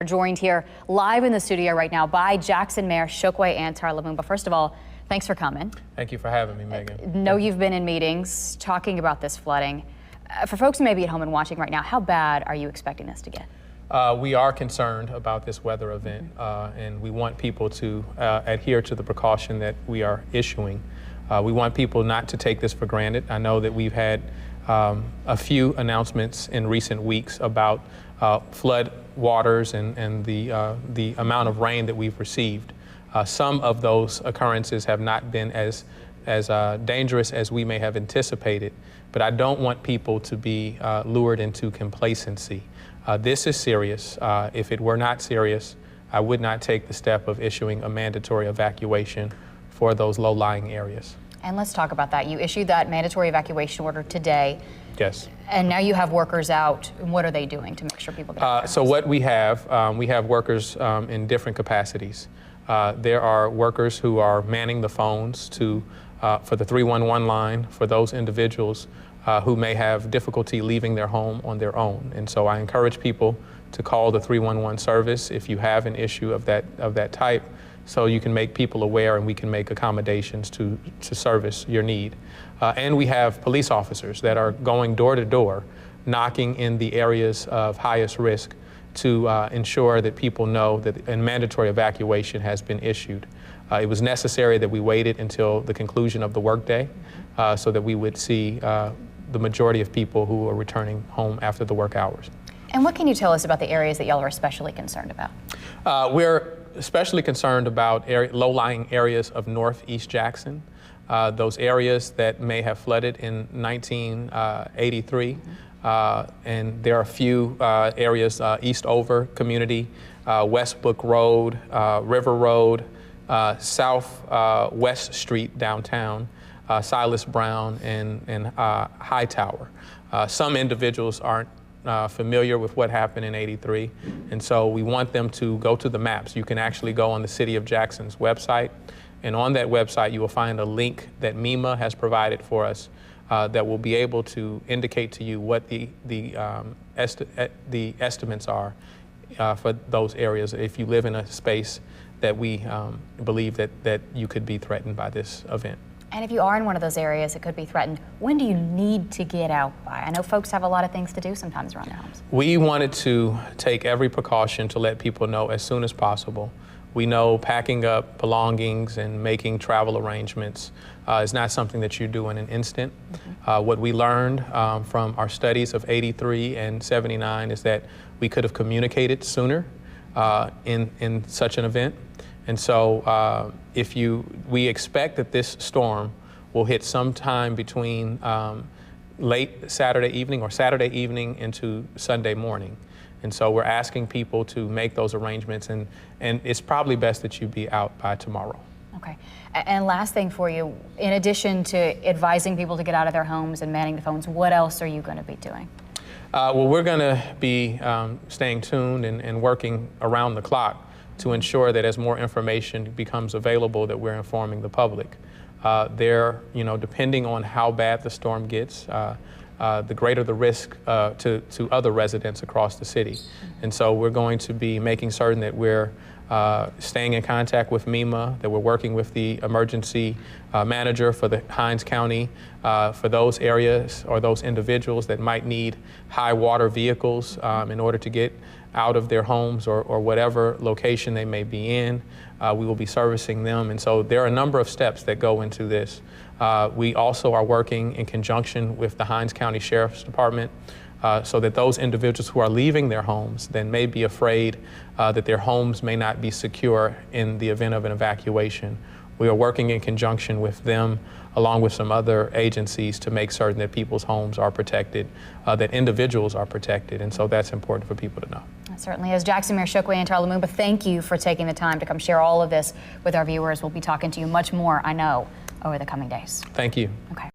We're joined here live in the studio right now by Jackson Mayor Chokwe Antar Lumumba. First of all, thanks for coming. Thank you for having me, Megan. Know you've been in meetings talking about this flooding. For folks who may be at home and watching right now, how bad are you expecting this to get? We are concerned about this weather event, and we want people to adhere to the precaution that we are issuing. We want people not to take this for granted. I know that we've had a few announcements in recent weeks about flood waters and the amount of rain that we've received. Some of those occurrences have not been as dangerous as we may have anticipated, but I don't want people to be lured into complacency. This is serious. If it were not serious, I would not take the step of issuing a mandatory evacuation for those low-lying areas. And let's talk about that. You issued that mandatory evacuation order today. Yes. And now you have workers out. What are they doing to make sure people get out? So what we have workers in different capacities. There are workers who are manning the phones for the 311 line for those individuals who may have difficulty leaving their home on their own. And so I encourage people to call the 311 service if you have an issue of that type, so you can make people aware and we can make accommodations to service your need. And we have police officers that are going door to door, knocking in the areas of highest risk to ensure that people know that a mandatory evacuation has been issued. It was necessary that we waited until the conclusion of the workday so that we would see the majority of people who are returning home after the work hours. And what can you tell us about the areas that y'all are especially concerned about? We're especially concerned about low-lying areas of Northeast Jackson, those areas that may have flooded in 1983. And there are a few areas, Eastover community, Westbrook Road, River Road, South West Street downtown, Silas Brown, and Hightower. Some individuals aren't familiar with what happened in '83, and so we want them to go to the maps. You can actually go on the City of Jackson's website, and on that website you will find a link that MEMA has provided for us that will be able to indicate to you what the estimates are for those areas if you live in a space that we believe that you could be threatened by this event. And if you are in one of those areas that could be threatened, when do you need to get out by? I know folks have a lot of things to do sometimes around their homes. We wanted to take every precaution to let people know as soon as possible. We know packing up belongings and making travel arrangements is not something that you do in an instant. What we learned from our studies of '83 and '79 is that we could have communicated sooner in such an event. And so we expect that this storm will hit sometime between late Saturday evening or Saturday evening into Sunday morning. And so we're asking people to make those arrangements, and it's probably best that you be out by tomorrow. Okay. And last thing for you, in addition to advising people to get out of their homes and manning the phones, what else are you going to be doing? Well, we're going to be staying tuned and working around the clock to ensure that as more information becomes available, that we're informing the public. Depending on how bad the storm gets, the greater the risk to other residents across the city. And so we're going to be making certain that we're staying in contact with MEMA, that we're working with the emergency manager for the Hinds County for those areas or those individuals that might need high water vehicles in order to get out of their homes or whatever location they may be in. We will be servicing them. And so there are a number of steps that go into this. We also are working in conjunction with the Hinds County Sheriff's Department so that those individuals who are leaving their homes then may be afraid that their homes may not be secure in the event of an evacuation. We are working in conjunction with them along with some other agencies to make certain that people's homes are protected, that individuals are protected, and so that's important for people to know. It certainly is. Jackson Mayor Chokwe Antar Lumumba, thank you for taking the time to come share all of this with our viewers. We'll be talking to you much more, I know, over the coming days. Thank you. Okay.